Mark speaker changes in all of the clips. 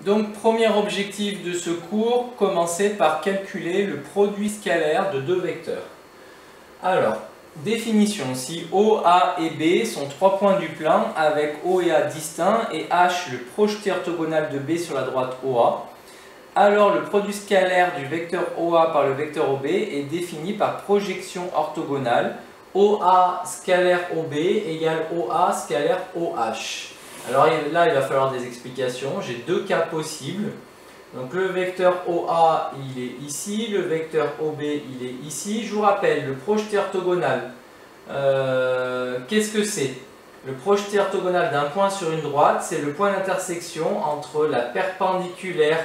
Speaker 1: Donc, premier objectif de ce cours, commencer par calculer le produit scalaire de deux vecteurs. Alors, définition, si O, A et B sont trois points du plan avec O et A distincts et H le projeté orthogonal de B sur la droite OA, alors le produit scalaire du vecteur OA par le vecteur OB est défini par projection orthogonale OA scalaire OB égale OA scalaire OH. Alors là, il va falloir des explications. J'ai deux cas possibles. Donc le vecteur OA, il est ici, le vecteur OB, il est ici. Je vous rappelle, le projeté orthogonal, qu'est-ce que c'est? Le projeté orthogonal d'un point sur une droite, c'est le point d'intersection entre la perpendiculaire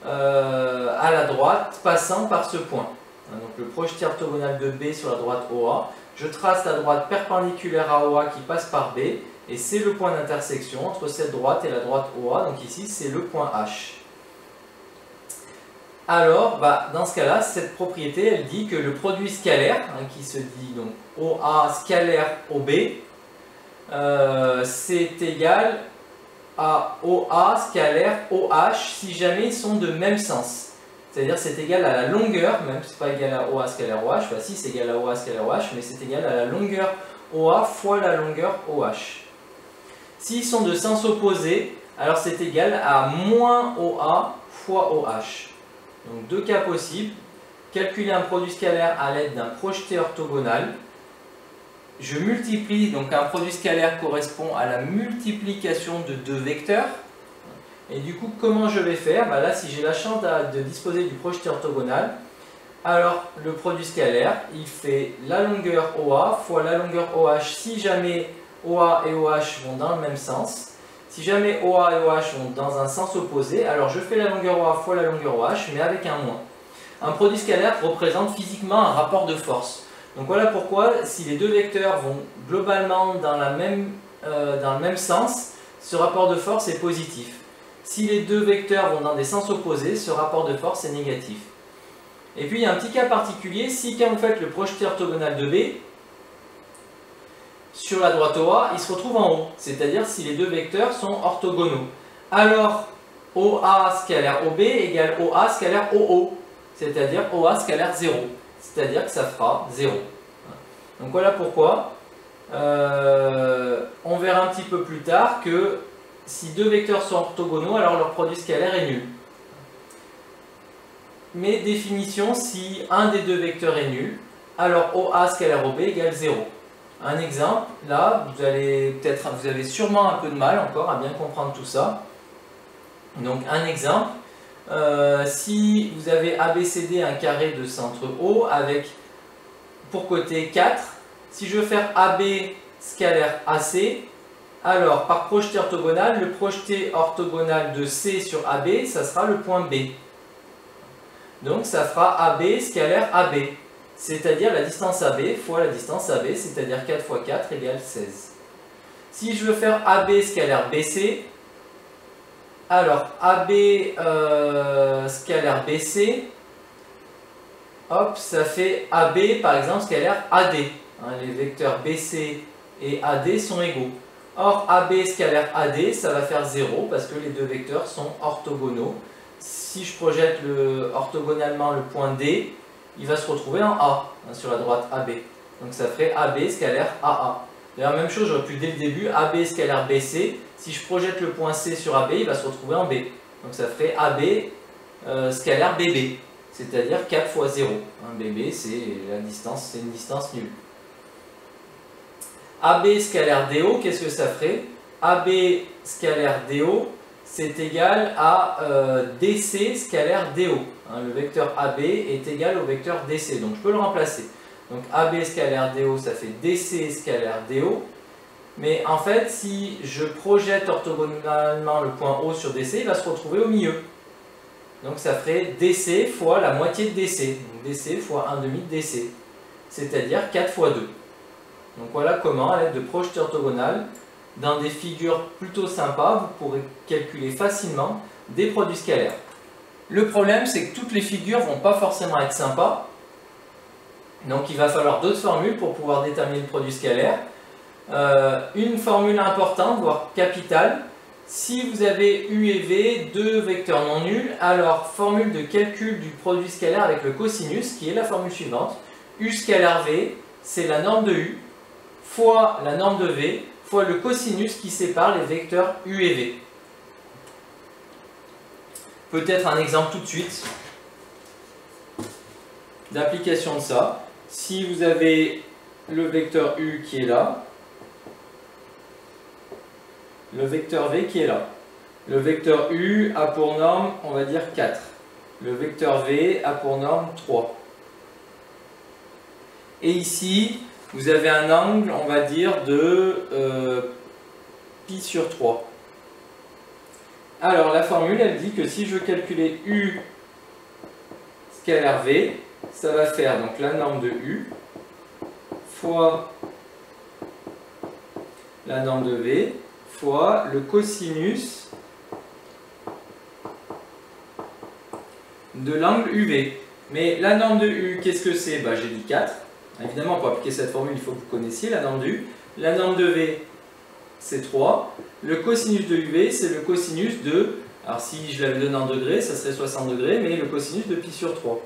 Speaker 1: à la droite passant par ce point. Donc le projeté orthogonal de B sur la droite OA, je trace la droite perpendiculaire à OA qui passe par B, et c'est le point d'intersection entre cette droite et la droite OA, donc ici c'est le point H. Alors, dans ce cas-là, cette propriété, elle dit que le produit scalaire, qui se dit donc OA scalaire OB, c'est égal à OA scalaire OH si jamais ils sont de même sens. C'est-à-dire c'est égal à la longueur, même si ce n'est pas égal à OA scalaire OH, enfin si c'est égal à OA scalaire OH, mais c'est égal à la longueur OA fois la longueur OH. S'ils sont de sens opposé, alors c'est égal à moins OA fois OH. Donc deux cas possibles. Calculer un produit scalaire à l'aide d'un projeté orthogonal. Je multiplie, donc un produit scalaire correspond à la multiplication de deux vecteurs. Et du coup, comment je vais faire? Là, si j'ai la chance de disposer du projeté orthogonal, alors le produit scalaire, il fait la longueur OA fois la longueur OH si jamais OA et OH vont dans le même sens. Si jamais OA et OH vont dans un sens opposé, alors je fais la longueur OA fois la longueur OH, mais avec un moins. Un produit scalaire représente physiquement un rapport de force. Donc voilà pourquoi, si les deux vecteurs vont globalement dans le même sens, ce rapport de force est positif. Si les deux vecteurs vont dans des sens opposés, ce rapport de force est négatif. Et puis il y a un petit cas particulier, si quand vous faites le projeté orthogonal de B, sur la droite OA, il se retrouve en haut, c'est-à-dire si les deux vecteurs sont orthogonaux. Alors, OA scalaire OB égale OA scalaire OO, c'est-à-dire OA scalaire 0, c'est-à-dire que ça fera 0. Donc voilà pourquoi, on verra un petit peu plus tard que si deux vecteurs sont orthogonaux, alors leur produit scalaire est nul. Mais définition, si un des deux vecteurs est nul, alors OA scalaire OB égale 0. Un exemple, là, vous avez sûrement un peu de mal encore à bien comprendre tout ça. Donc un exemple, si vous avez ABCD un carré de centre O avec pour côté 4, si je veux faire AB scalaire AC, alors par projeté orthogonal, le projeté orthogonal de C sur AB, ça sera le point B. Donc ça fera AB scalaire AB. C'est-à-dire la distance AB fois la distance AB, c'est-à-dire 4 fois 4 égale 16. Si je veux faire AB scalaire BC, alors AB scalaire BC, hop, ça fait AB par exemple scalaire AD. Les vecteurs BC et AD sont égaux. Or AB scalaire AD, ça va faire 0 parce que les deux vecteurs sont orthogonaux. Si je projette orthogonalement le point D, il va se retrouver en A, sur la droite AB. Donc ça ferait AB scalaire AA. D'ailleurs, même chose, j'aurais pu dès le début, AB scalaire BC. Si je projette le point C sur AB, il va se retrouver en B. Donc ça ferait AB scalaire BB, c'est-à-dire 4 fois 0. BB, c'est la distance, c'est une distance nulle. AB scalaire DO, qu'est-ce que ça ferait? AB scalaire DO, c'est égal à DC scalaire DO. Le vecteur AB est égal au vecteur DC, donc je peux le remplacer. Donc AB scalaire DO, ça fait DC scalaire DO. Mais en fait, si je projette orthogonalement le point O sur DC, il va se retrouver au milieu. Donc ça ferait DC fois la moitié de DC. Donc DC fois 1/2 de DC. C'est-à-dire 4 fois 2. Donc voilà comment, à l'aide de projeté orthogonal, dans des figures plutôt sympas, vous pourrez calculer facilement des produits scalaires. Le problème, c'est que toutes les figures ne vont pas forcément être sympas. Donc il va falloir d'autres formules pour pouvoir déterminer le produit scalaire. Une formule importante, voire capitale, Si vous avez U et V, deux vecteurs non nuls, alors formule de calcul du produit scalaire avec le cosinus, qui est la formule suivante. U scalaire V, c'est la norme de U, fois la norme de V, fois le cosinus qui sépare les vecteurs U et V. Peut-être un exemple tout de suite d'application de ça. Si vous avez le vecteur U qui est là, le vecteur V qui est là. Le vecteur U a pour norme, on va dire 4. Le vecteur V a pour norme 3. Et ici, vous avez un angle, on va dire, de pi sur 3. Alors, la formule, elle dit que si je veux calculer U scalaire V, ça va faire donc la norme de U fois la norme de V fois le cosinus de l'angle UV. Mais la norme de U, qu'est-ce que c'est? J'ai dit 4. Évidemment, pour appliquer cette formule, il faut que vous connaissiez la norme de U. La norme de V, c'est 3. Le cosinus de UV, c'est le cosinus de... Alors si je l'avais donné en degrés, ça serait 60 degrés, mais le cosinus de pi sur 3.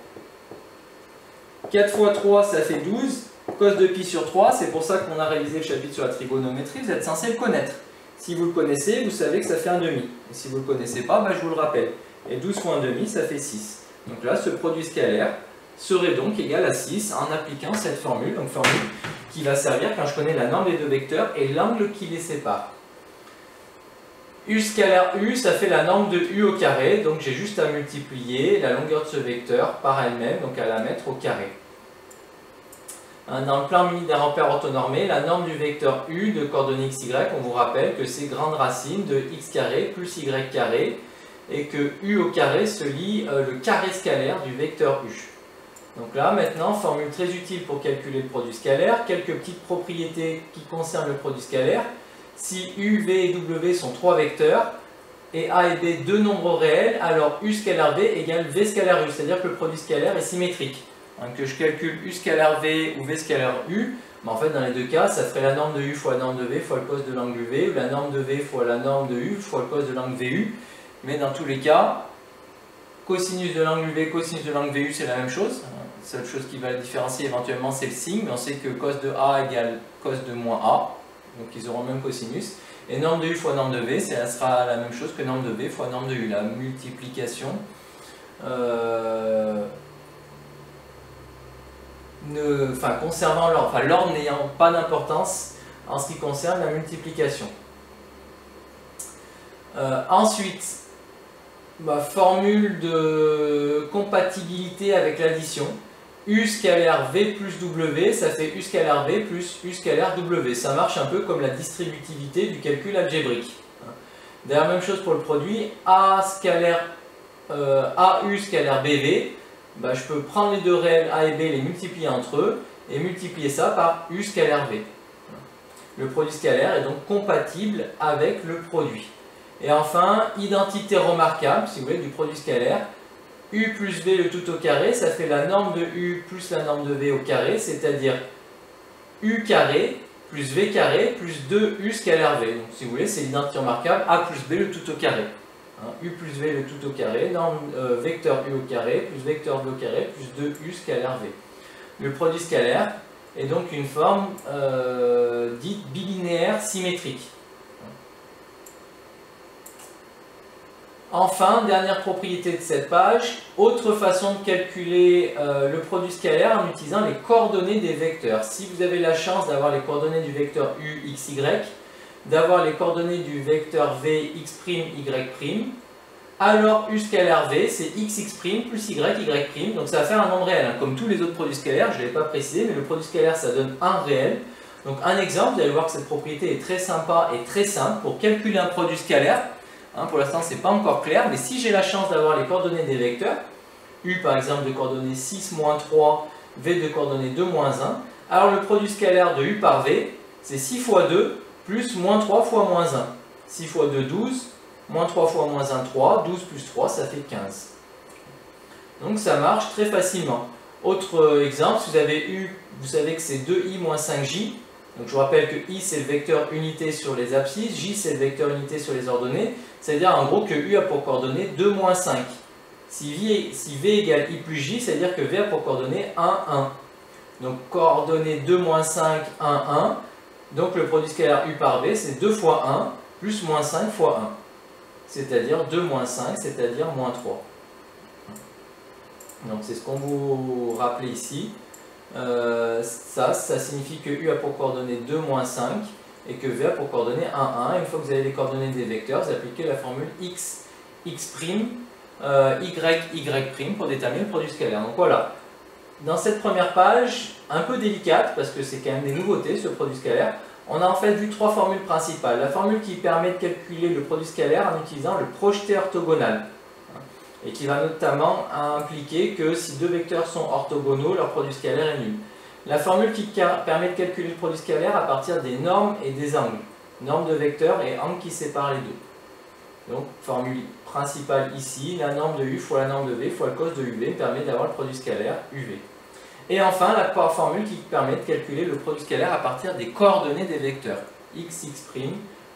Speaker 1: 4 fois 3, ça fait 12. Cos de pi sur 3, c'est pour ça qu'on a réalisé le chapitre sur la trigonométrie, vous êtes censé le connaître. Si vous le connaissez, vous savez que ça fait un demi. Et si vous ne le connaissez pas, je vous le rappelle. Et 12 fois un demi, ça fait 6. Donc là, ce produit scalaire serait donc égal à 6 en appliquant cette formule. Donc formule qui va servir quand je connais la norme des deux vecteurs et l'angle qui les sépare. U scalaire U, ça fait la norme de U au carré. Donc j'ai juste à multiplier la longueur de ce vecteur par elle-même, donc à la mettre au carré. Dans le plan mini d'un ampère orthonormé, la norme du vecteur U de coordonnées xy, on vous rappelle que c'est grande racine de x carré plus y carré et que U au carré se lie le carré scalaire du vecteur U. Donc là, maintenant, formule très utile pour calculer le produit scalaire. Quelques petites propriétés qui concernent le produit scalaire. Si U, V et W sont trois vecteurs et A et B deux nombres réels, alors U scalaire V égale V scalaire U, c'est-à-dire que le produit scalaire est symétrique. Que je calcule U scalaire V ou V scalaire U, en fait dans les deux cas, ça ferait la norme de U fois la norme de V fois le cos de l'angle UV, ou la norme de V fois la norme de U fois le cos de l'angle VU. Mais dans tous les cas, cosinus de l'angle UV, cosinus de l'angle VU, c'est la même chose. La seule chose qui va le différencier éventuellement, c'est le signe, mais on sait que cos de A égale cos de moins A, donc ils auront le même cosinus. Et norme de U fois norme de V, ça sera la même chose que norme de V fois norme de U, la multiplication. Conservant l'ordre, l'ordre n'ayant pas d'importance en ce qui concerne la multiplication. Ensuite, formule de compatibilité avec l'addition. U scalaire V plus W, ça fait U scalaire V plus U scalaire W. Ça marche un peu comme la distributivité du calcul algébrique. D'ailleurs, même chose pour le produit. A scalaire AU scalaire BV. Je peux prendre les deux réels A et B, les multiplier entre eux et multiplier ça par U scalaire V. Le produit scalaire est donc compatible avec le produit. Et enfin, identité remarquable, si vous voulez, du produit scalaire. U plus V le tout au carré, ça fait la norme de U plus la norme de V au carré, c'est-à-dire U carré plus V carré plus 2U scalaire V. Donc si vous voulez, c'est l'identité remarquable A plus B le tout au carré. U plus V le tout au carré, norme vecteur U au carré, plus vecteur V au carré, plus 2U scalaire V. Le produit scalaire est donc une forme dite bilinéaire symétrique. Enfin, dernière propriété de cette page, autre façon de calculer le produit scalaire en utilisant les coordonnées des vecteurs. Si vous avez la chance d'avoir les coordonnées du vecteur U, X, Y, d'avoir les coordonnées du vecteur V, X', Y', alors U scalaire V, c'est XX' plus Y'. Donc ça va faire un nombre réel, comme tous les autres produits scalaires, je ne l'ai pas précisé, mais le produit scalaire, ça donne un réel. Donc un exemple, vous allez voir que cette propriété est très sympa et très simple pour calculer un produit scalaire. Pour l'instant, ce n'est pas encore clair, mais si j'ai la chance d'avoir les coordonnées des vecteurs, U par exemple de coordonnées 6, moins 3, V de coordonnées 2, moins 1, alors le produit scalaire de U par V, c'est 6 fois 2, plus moins 3 fois moins 1. 6 fois 2, 12, moins 3 fois moins 1, 3, 12 plus 3, ça fait 15. Donc ça marche très facilement. Autre exemple, si vous avez U, vous savez que c'est 2i moins 5j, Donc je vous rappelle que I c'est le vecteur unité sur les abscisses, J c'est le vecteur unité sur les ordonnées, c'est-à-dire en gros que U a pour coordonnées 2, moins 5. Si V égale I plus J, c'est-à-dire que V a pour coordonnées 1, 1. Donc coordonnées 2, moins 5, 1, 1. Donc le produit scalaire U par V c'est 2 fois 1 plus moins 5 fois 1. C'est-à-dire 2 moins 5, c'est-à-dire moins 3. Donc c'est ce qu'on vous rappelait ici. Ça signifie que U a pour coordonnées 2, moins 5 et que V a pour coordonnées 1, 1. Et une fois que vous avez les coordonnées des vecteurs, vous appliquez la formule X, X', Y, Y' pour déterminer le produit scalaire. Donc voilà, dans cette première page, un peu délicate parce que c'est quand même des nouveautés ce produit scalaire, on a en fait vu 3 formules principales. La formule qui permet de calculer le produit scalaire en utilisant le projeté orthogonal et qui va notamment impliquer que si deux vecteurs sont orthogonaux, leur produit scalaire est nul. La formule qui permet de calculer le produit scalaire à partir des normes et des angles. Norme de vecteurs et angle qui séparent les deux. Donc, formule principale ici, la norme de U fois la norme de V fois le cos de UV permet d'avoir le produit scalaire UV. Et enfin, la formule qui permet de calculer le produit scalaire à partir des coordonnées des vecteurs. X, X'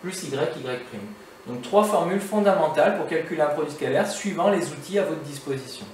Speaker 1: plus Y, Y'. Donc 3 formules fondamentales pour calculer un produit scalaire suivant les outils à votre disposition.